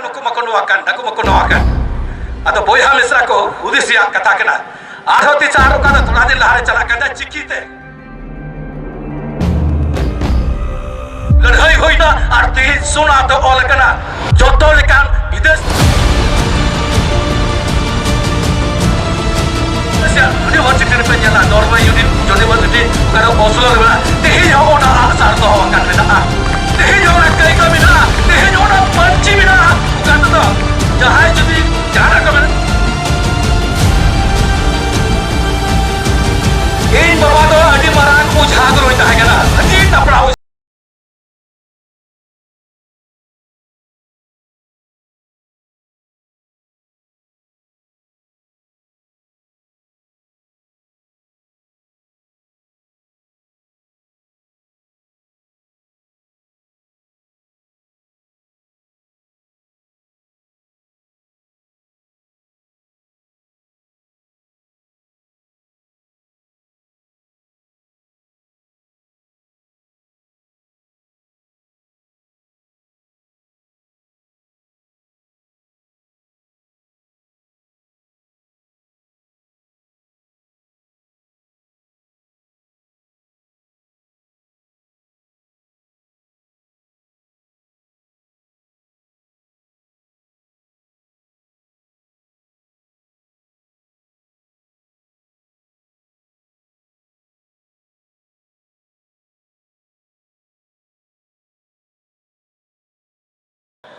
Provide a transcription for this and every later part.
नुकु मको नोवाकान नाकु मको नोवाकान अदो बोया मिश्रा को उदिसिया कथा कना आरती चारो का थोड़ा दिन लहारे चला कदा चिकीते लड़ाई हुई ना आरती सुना तो ऑल कना जोतो लेकान विदेश यूनिवर्सिटी पे जला नॉर्वे यूनिवर्सिटी करो ओस्लो रे तेही हो ना आसार तो हो kan ना तेही हो ना कई का बिना तेही हो ना पंची बिना kan तो जहां जदी जाना का बिना इन बाबा तो अडी मारान उझा करो इता है ना अजी तपड़ा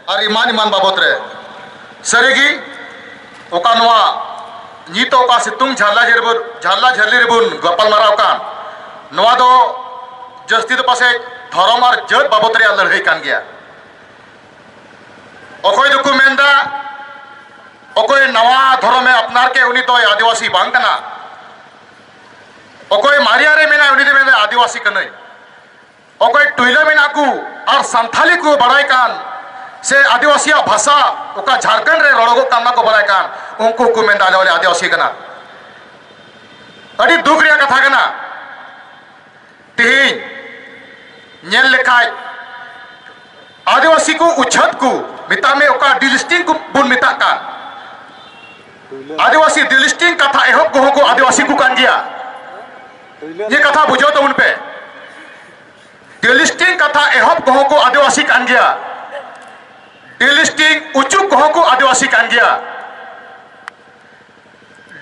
और इमान बाबत रे सरेगी ओका नवा नीतो ओका सितुंग झाला झरली रेबुन गपाल माराव कान नवा दो जस्ती तो पासे धर्म और जत बाबत रे लड़ाई कान गया अकोय दुकु मेंदा अकोय नवा धर्म में अपनार के उनी तो आदिवासी बांग कना अकोय मारिया रे मेना उनी दे मेना आदिवासी कनई अकोय टुइला मेना को और संथाली को बड़ाई कान से आदिवासी भाषा ओका झारखंड रे रड़गो कामना को बड़ाई कान उनको को मेंदा वाले आदिवासी कना अड़ी दुख रिया कथा कना तिहिन नेल लेखाय आदिवासी को उछत को मिता में ओका डिलिस्टिंग को बुन मिता कान आदिवासी डिलिस्टिंग कथा एहब को आदिवासी को कान गया ये कथा बुझो तो उन पे डिलिस्टिंग कथा एहब को आदिवासी कान गया डिलिस्टिंग उचुक को आदिवासी कान गया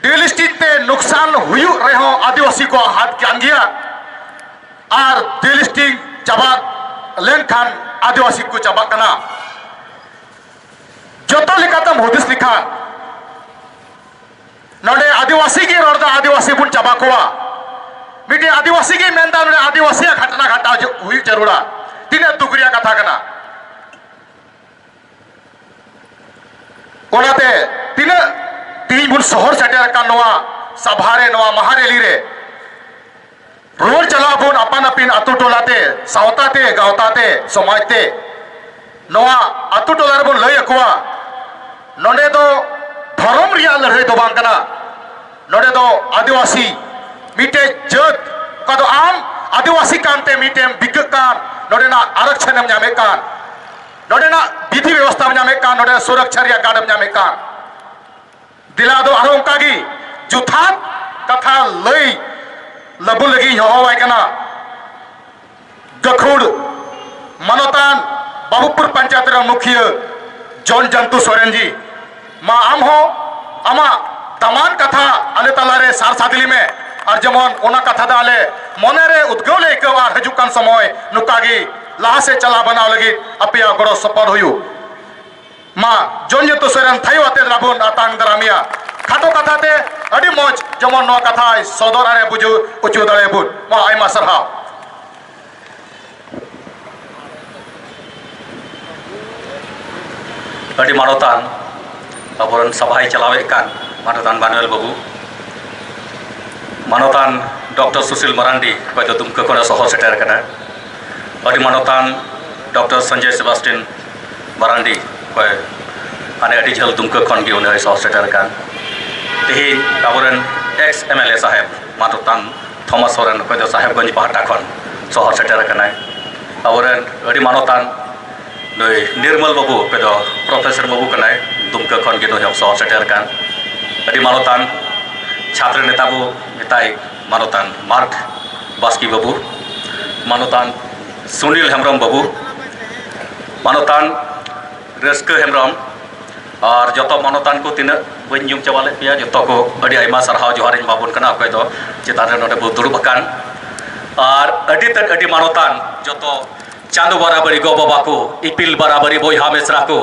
डिलिस्टिंग ते नुकसान हुई रहे आदिवासी को हाथ कान गया और डिलिस्टिंग चाबा लेन खान आदिवासी को चाबा कना जोतो लिखातम होदिस लिखा नोडे आदिवासी की रोड आदिवासी बुन चाबा कोवा मिटे आदिवासी की मेंदा नोडे आदिवासी घटना घटा हुई जरूरा तीन दुगरिया कथा कना कोनाते तीन तीन बुन शहर सेटर का नवा सभारे नवा महारेली रे रोड चला बुन अपन अपिन अतु टोलाते सावताते गावताते समाजते नवा अतु टोला रे बुन लय अकुआ नोडे दो धर्म रिया लड़ाई दो बांग कना नोडे दो आदिवासी मिटे जत का दो आम आदिवासी कानते मिटे बिग कान नोडे ना आरक्षण में जामे कान नोडे ना विधि व्यवस्था में जामे कान नोडे सुरक्षा रिया गार्ड में जामे कान दिला दो आरो उनका की जुथात कथा लई लबु लगी हो वाई कना गखुड़ मनोतान बाबूपुर पंचायत रा मुखिया जॉन जंतु सोरेन जी मा आम हो आमा तमान कथा आले तलारे सार सादिली में और जमन ओना कथा दाले मने रे उद्गव ले के आर हजुकान समय नुकागी लाहा से चला बनाव लगी अपिया गड़ो सपर हुयु मा जॉन जंतु सोरेन थाई वाते राबुन आतांग दरामिया खातो कथा ते अडी मौज जमन नो कथा सदर आरे बुझु उचु दळे बुन मा आइमा सरहा अडी मानोतान अबरन सभाई चलावे कान मानोतान बानुएल बाबू मानोतान डॉक्टर सुशील मरांडी कोई तो तुमको कोना सहर सेटर कना अडी मानोतान डॉक्टर संजय सेबास्टिन मरांडी कोई आने अडी झल तुमको खन गे उन्हें सहर सेटर कान तेही अबरन एक्स एमएलए साहेब मानोतान थॉमस सोरेन कोई तो साहेबगंज पहाटा खन सहर सेटर कना अबरन अडी मानोतान ᱱᱩᱭ ᱱᱤᱨᱢᱚᱞ ᱵᱟᱵᱩ ᱚᱠᱚᱭ ᱫᱚ ᱯᱨᱚᱯᱷᱮᱥᱚᱨ ᱵᱟᱵᱩ ᱠᱟᱱᱟᱭ ᱫᱩᱢᱠᱟᱹ ᱠᱷᱚᱱ ᱜᱮ ᱱᱩᱭ ᱦᱚᱸ ᱥᱚᱦᱚᱨ ᱥᱮᱴᱮᱨ ᱟᱠᱟᱱ ᱟᱹᱰᱤ ᱢᱟᱱᱚᱛᱟᱱ ᱪᱷᱟᱛᱨᱚ ᱱᱮᱛᱟ ᱵᱚ ᱢᱮᱛᱟᱭ ᱢᱟᱱᱚᱛᱟᱱ ᱢᱟᱨᱠ ᱵᱟᱥᱠᱤ ᱵᱟᱵᱩ ᱢᱟᱱᱚᱛᱟᱱ सुनील हेम्ब्रम बाबू मानोतान रस्का हेम्ब्रम और जो मानोतान को तीन बी चावाले पे जो को अड़ी आयमा सारहाव जोहार बाबन कना अकय दो चेतान रे नोडे बो दुरुब अकान और अड़ी तक अड़ी मानोतान जो चांदो बराबरी गो बाबा को इपिल बराबरी बोहा मिश्रा को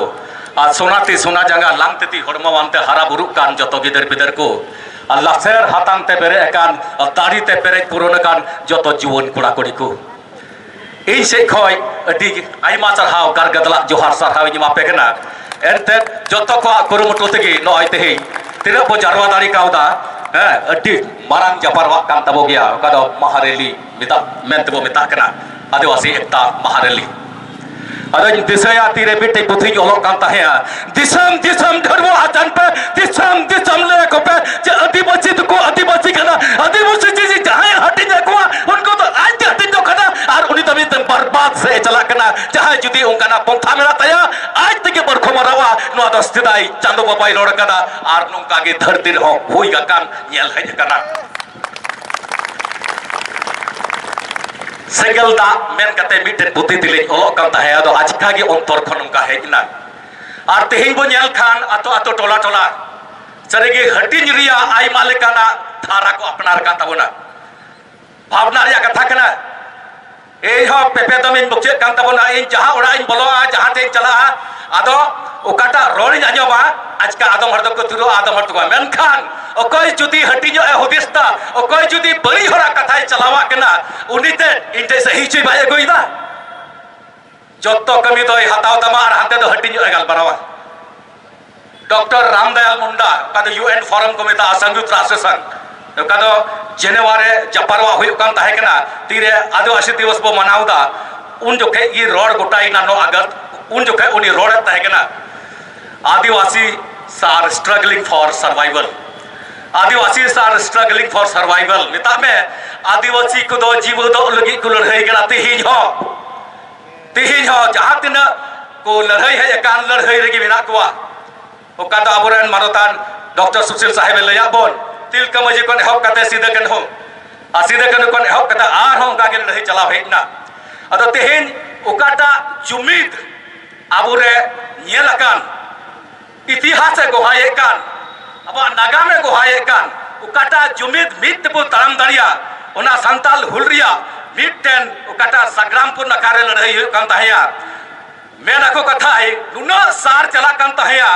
और सोनाती सोना जंगा लांगती हड़मो वानते हरा बुरुक कान जो गिदर पिदर को और लासेर हाथांग ते पेरे कान और दाढ़ी ते पेरे पुरोन कान जो जुवन कुड़ा कुड़ी को इन से खय अड़ी आयमा सारहाव गार गदला जोहार सारहाव इन मापे कना एनते जतो को कुरुमुटु तेगे नय तेहे तिना बो जारवा दाड़ी कावदा अड़ी मारांग जापारवा कान तबो गया का दो महारेली मिता मेंते बो मिता कना आदिवासी एकता महारेली अदो दिसया तीरे बिटे पुथी ओलो कान ताहे दिसम दिसम धर्म आचन पे दिसम दिसम ले को पे जे आदिवासी को आदिवासी कना आदिवासी जी जहां हटिन को उनको तो आज हटिन जो कना और उनी तभी बर्बाद से चला कना जहां जुदी उनका पंथा मेरा तया आज तक बरखो मरावा नो दस्तिदाई चांदो बाबाई रोड कना और नुका के धरती हो हुई का कान नेल है कना सेगल दा मेन कते मिटे बुद्धि दिले ओलो कान ताहे आदो आजका के अंतर खन उनका है ना और तेहिन बो नेल खान अतो अतो टोला टोला सरेगे हटिन रिया आई मालिकाना धारा को अपनार का तबना भावना रिया कथा कना ए हो पेपे दम इन बुचे कान तबना इन जहां ओड़ा इन बोलोआ जहां ते चला आदो ओकाटा रोड़ी आजोबा आजका आदम हरद को तुरो आदम हरद को मेनखान ओकय जुदी हटिनो ए हुदिस्ता ओकय जुदी बड़ी होरा कथाय चलावा कना उनिते इनते सही छि बाय गइदा जत्तो कमी तो हताव तमा और हाते दो हटिनो ए गल बरावा डॉक्टर रामदयाल मुंडा का यूएन फोरम को मेता संयुक्त राष्ट्र संघ का जेनेवारे जपारवा हुई कान ताहे कना तीरे आदिवासी दिवस बो मनावदा उन जोखे ये रोड गोटाई ना 9 अगस्त उन जोखे उनी रोड ताहे कना adivasi are struggling for survival adivasi are struggling for survival मिता में आदिवासी को दो जीव दो लगी को लड़ाई कना तिहिन हो जहां तिन को लड़ाई है कान लड़ाई रेगी बिना कोआ ओका तो अबोरन मानोतान डॉक्टर सुशील साहेब लया बोन तिलका मजी कोन हक कते सीधे कन हो आ सीधे कन कोन हक कते आर हो का के लड़ाई चला हेना अदो तेहिन ओकाटा जुमिद आबोरे नेलकान इतिहास गोहाये कान अब नागाम गोहाये कान उकाटा जुमिद मित बो ताराम दाड़िया ओना संताल हुलरिया मिटन उकाटा संग्रामपुर नकारे लड़ाई हुई कान ताहेया मेन को कथा है नुना सार चला कान ताहेया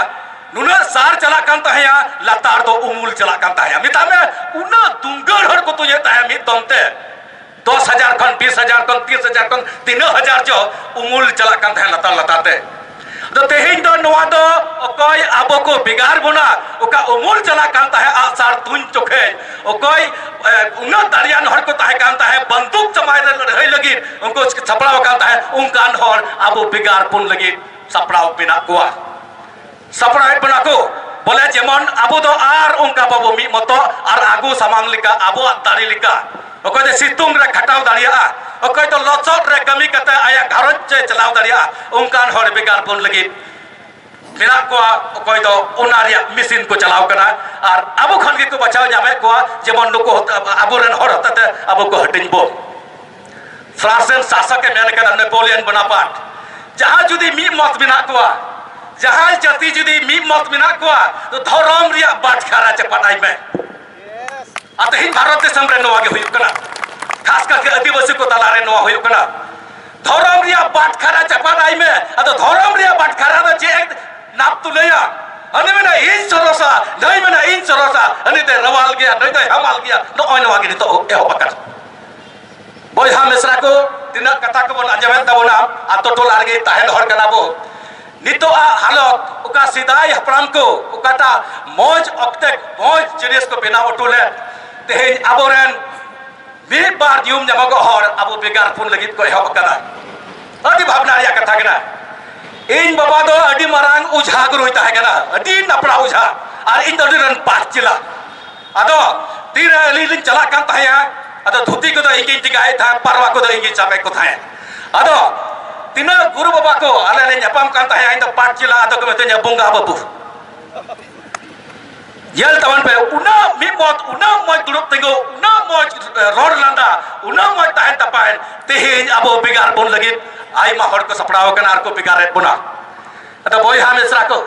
नुना सार चला कान ताहेया लतार दो उमुल चला कान ताहेया मिता में उना दुंगड़ हर को तो ये ताहे मित दमते 10,000 खन 20,000 खन 30,000 खन 3,000 जो उमुल चला कान ताहे लतार लताते तो तेहिन दो नवा दो ओकय आबो को बिगार बोना ओका उमुल चला कांता है आसार तुन चोखे ओकय उना दारियान हर को ताहे कांता है बंदूक चमाय रही लगी उनको सपड़ाव कांता है उनकान हर आबो बिगार पुन लगी सपड़ाव बिना कोआ सपड़ाव बिना को बोले जेमन आबो दो आर उनका बाबो मी मतो आर आगु सामांग लिका आबो दारी लिका ओकय दे सितुंग रे खटाव दारिया ओकय तो लचट रे कमी कते आया घरच चे चलाव दारिया उनकान हर बेकार पुन लगी मेरा को ओकय दो ओनारिया मशीन को चलाव करा और आबो खन के को बचाव जाबे को जेमन नुको आबो रेन हर हतते आबो को हटिन बो फ्रांसेन शासक के मेन के नेपोलियन बोनापार्ट जहां जुदी मी मत बिना को जहां जाति जुदी मी मत बिना को तो धर्म रिया बाटखारा चपटाई में अतहिन भारत देशम रे नवा के हुई कना खास करके आदिवासी को तलारे नवा हुई कना धर्म रिया बाटखारा चपटाई में अतो धर्म रिया बाटखारा द जे नाप तुलया अने में इन सरोसा नहीं में इन सरोसा अने ते रवाल गया नहीं तो हमाल गया नो ओनवा के तो ए होबकर बोयहा मिश्रा को तिना कथा को बन अजमें तबोना आतो टोला रे ताहेन हर कना बो नितो हालत उका सिदाई हपराम को उकाटा मौज अक्ते मौज जिनिस को बिना उठुले तेहिन आबोरेन बे बार न्यूम जमगो हर आबो बेगार पुन लगित को एहब कना अदि भावना रिया कथा कना इन बाबा दो अदि मारांग उझा गुरुई ताहे कना अदि नपड़ा उझा और इन दो रन पाट चिला अदो तीर लिलिन चला कान ताहे अदो धुती को दो इंगी जिगाए था परवा को दो इंगी चापे को थाए अदो tina guru bapa ko ala le nyapam kan tah ain da pat jila atau ke metanya bunga babu yel tawan pe una mi mot una moi grup tengo una moi rod landa una moi tahan tapain tehin abo bigar bon lagi ai ma hor ko saprao kan ar ko bigar et buna atau boy ha mesra ko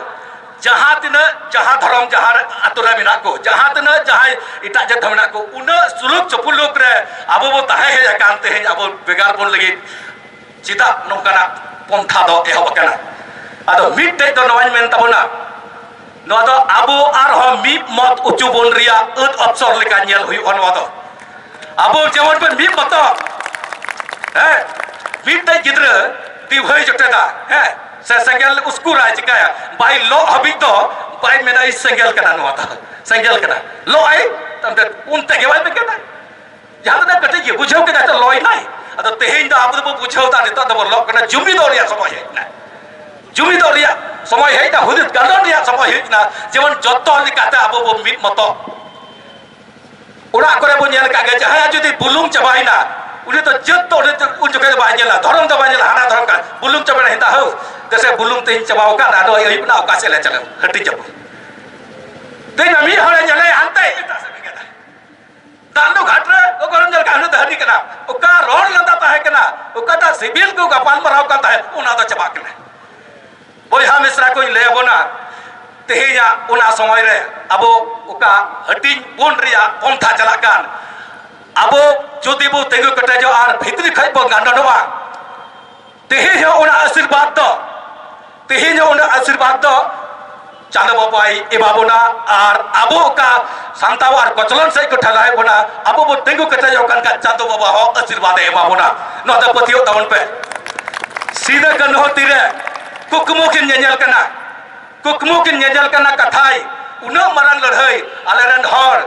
jahat tina jahat dharam jahat atura mina ko jahat tina jahai ita jat dhamna ko una suluk chapuluk re abo bo tahe he kan tehin abo bigar bon lagi cita nongkana pontha do ehobakana ado mid te do noan men tabona no do abo arho mi mot ucu bon ria ut opsor leka nyel hui on wado abo jewon pen mi moto mid te gidra ti bhai joteda se sengel uskura chikaya bai lo habik do bai mena is sengel kana no wado sengel kana lo ai tamte unte ge bai bekena jahan na kate ye bujhau ke ta loi nai ado tehin da abu bu bujhau ta nita do lo kana jumi do ria somoy he na jumi do ria somoy he ta hudit galon ria somoy he na jemon joto likate abu bu mit moto ora kore bu nyel ka ge jahan jodi bulung chabai na uni to jotto un jokai ba nyela dharam da ba nyela hana dharam ka bulung chabai na hinda ho dese bulung tehin chabao ka ado ai na ka se le chale hati jabu tehin ami hore nyale ante ita se begeda Tando ghatre okoron jal kahnu dahani kana oka rod landa ta hai kana oka ta sibil ko gapal marau ka ta hai una da chaba kana boy ha misra ko le bona tehinya una somoy re abo oka hatin bon ria pontha chalakan abo jodi bo tengu kata jo ar bhitri khai bo ganda doa tehinya una आशीर्वाद दो चांद बाबाई एबाबोना और अबो का सांतावार कोचलन से को ठलाय बोना अबो बो तेंगु कथा जो kan का चांद बाबा हो आशीर्वाद एबाबोना नो द पतियो टाउन पे सीधा कन हो तीरे कुकमुकिन नेजल कना कथाई उना मरान लड़हई आलेरन हर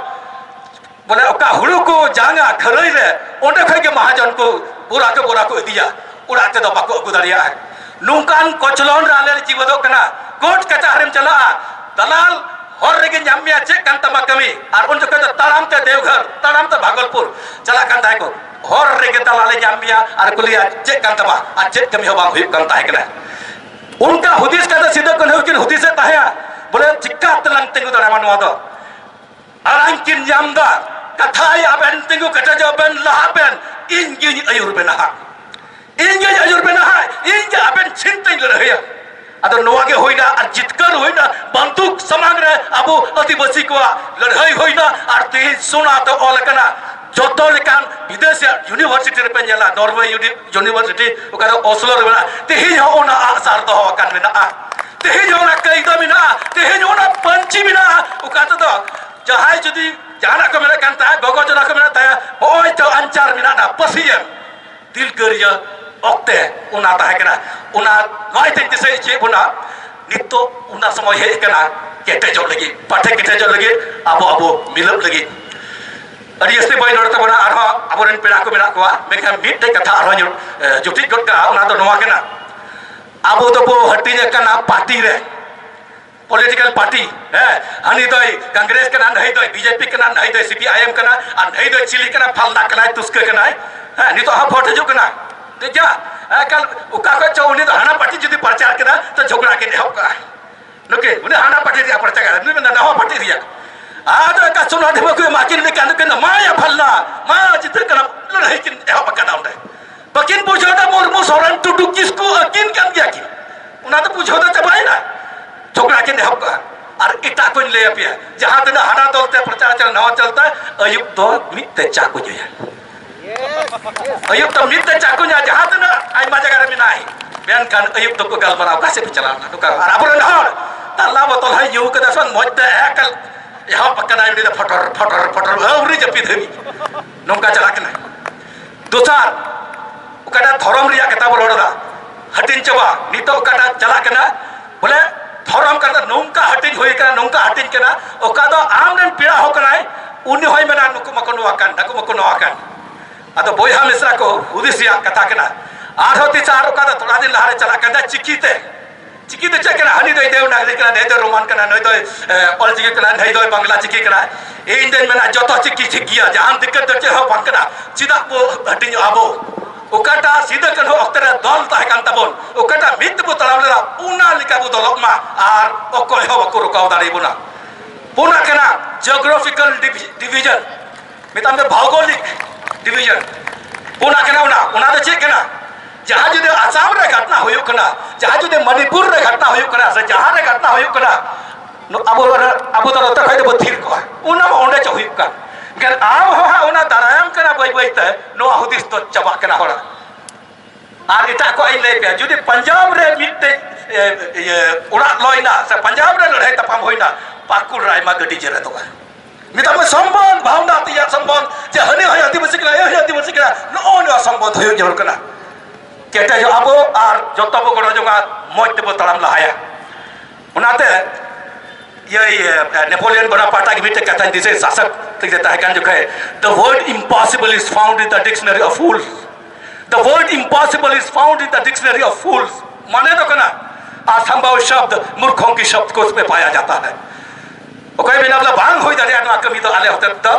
बोले ओका हुड़ू को जांगा खरई रे ओंडे खय के महाजन को बोरा को दिया उड़ाते दो बाको गुदरिया नुकान कोचलन राले जीवदो कना कोट कचहरी में चला दलाल हर रेगे जामिया चेक कान तमा कमी और उन जगह ताराम ते देवघर ताराम ते भागलपुर चला कान ताय को हर रेगे दलाल जामिया और कुलिया चेक कान तमा और चेक कमी हो बांग हुई कान ताय कना उनका हुदिस का सीधा कोन हुकिन हुदिस ताया बोले चिक्का तलंग तेगु दरा मानवा दो आरांकिन जामदा कथाय आबेन तेगु कटा जो बेन लाबेन इंगी अयुर बेना इंगे आबेन चिंतन लहया अदो नोवागे होइना और जितकर होइना बंदूक समांग रे अबो आदिवासी को लड़ाई होइना और ते सोना तो ओलकना जोतो लेकान विदेश यूनिवर्सिटी रे पेंजला नॉर्वे यूनिवर्सिटी ओका ओस्लो रे बना ते ही ओना आसार दो कान मेना ते ही ओना कईदा मिना ते ही ओना पंची मिना ओका तो जहाय जदी जाना को मेरा कान ता गोगो जना को मेरा ता ओय तो अंचार मिना ना पसियन दिल करिया ओक्ते उना ताहे कना उना नय ते दिसे जे बुना नितो उना समय हे कना केटे जो लगी पाठे केटे जो लगी अबो मिलब लगी अडी अस्ते बाय नोरता बना आरो अबोरन पेड़ा को मेना कोआ मेखा मिट ते कथा आरो जुटी गटका उना तो नवा कना अबो तो बो हटिन कना पार्टी रे पॉलिटिकल पार्टी है हनी दई कांग्रेस कना नहीं दई बीजेपी कना नहीं दई सीपीआईएम कना और नहीं दई चिली कना फलदा कना तुस्के कना है नितो हा फोटो जो कना देखा कल उका को चौनी तो हाना पार्टी जदी प्रचार करा तो झगड़ा के नेहो का नके उने हाना पार्टी दिया प्रचार करा नि ना हो पार्टी दिया आज का सुना देबो को माकिन ने कान के माया फलना मा जिते कना लड़ाई किन एहो पका दाउंडे बकिन बुझोदा मुर्मू सोरन टुडू किसको अकिन कान गया कि उना तो बुझोदा चबाई ना झगड़ा के नेहो का और इटा कोन ले पिया जहां तने हाना दलते प्रचार चल नवा चलता अयुब तो मिते चाकू जोया अयुब तो मिते चाकू nya जहां तने आई मा जगह में नाही बेन कान अयुब तो को गल बनाव का से चलाना तो का और अबरन हर तल्ला बोतल है यू के दसन मोते एकल यहां पकना इडी फटर औरी जपी धरी नोंका चला के ना दोसार उकाटा धरम रिया कथा बोलड़ा हटिन चबा नितो उकाटा चला के ना बोले धरम का नौका हटिन होई कना नौका हटिन कना ओका दो आमरन पीड़ा हो कना उनी होय मेना नुकु मको नवाकान अदो बोयहा मिश्रा को उदिसिया कथा कना आरो ति चार ओका दो थोड़ा दिन लहारे चला कना चिकीते चेक कना हनी दो देव नागरिक कना नै दो रोमान कना नै दो ऑल चिकी कना नै दो बांग्ला चिकी कना इन दिन मेना जतो चिकी ठिक गिया जहां दिक्कत दे हो बंकना चिदा को हटिन आबो उकाटा सीधा कन्हो अक्तरे दल ताहेकान ताबोन उकाटा मित बो तड़ाम लेना उना लिका बो दलक मा आर अकय हो बको रुकाव दाड़ी बुना पुना केना जियोग्राफिकल डिवीजन मिताम दे भौगोलिक डिवीजन पुना केना उना दे चेक केना जहाँ जुदे आसाम रे घटना हुयु कना जहाँ जुदे मणिपुर रे घटना हुयु कना से जहाँ रे घटना हुयु कना अब तो रत खाइ दे बथिर को उना ओंडे च हुयु का गन आव हो हा उना दारायम कना बई बई ते नो हुदिस तो चबा केना होड़ा आर इटा को आई ले पे जुदे पंजाब रे मिटे ये उड़ा लइना से पंजाब रे लड़ाई तपाम होइना पाकुर रायमा गडी जरे तो मिताम संबंध भावना तिया संबंध जे हने होय आदिवासी कला ए आदिवासी कला नो नो संबंध होय जर कना केटा जो अब और जतब गण जोगा मत तब तड़ाम लहाया उनाते ये नेपोलियन बोनापार्ट की मिटे कथा दिसे शासक तक देता है कान जो कहे the word impossible is found in the dictionary of fools the word impossible is found in the dictionary of fools माने तो कना असंभव शब्द मूर्खों की शब्द को उसमें पाया जाता है ओके बिना मतलब बांग होई दारे आना कभी तो आले होते तो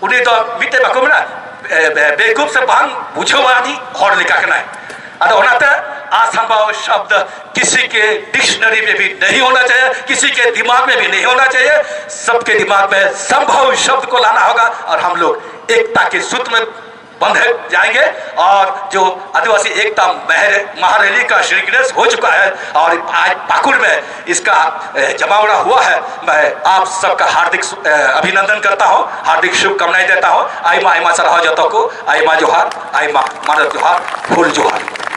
उन्हें तो मिटे बाको ना बेकूफ से बांग बुझो वाली और लिखा के ना अरे होनाते असंभव शब्द किसी के डिक्शनरी में भी नहीं होना चाहिए किसी के दिमाग में भी नहीं होना चाहिए सबके दिमाग में संभव शब्द को लाना होगा और हम लोग एकता के सूत्र में बंधे जाएंगे और जो आदिवासी एकता महारैली का श्रीगणेश हो चुका है और आज पाकुड़ में इसका जमावड़ा हुआ है मैं आप सबका हार्दिक अभिनंदन करता हूं हार्दिक शुभकामनाएं देता हूं आई माँ सराह जतो को आई माँ जोहार आई माँ मानव जोहार फूल जोहार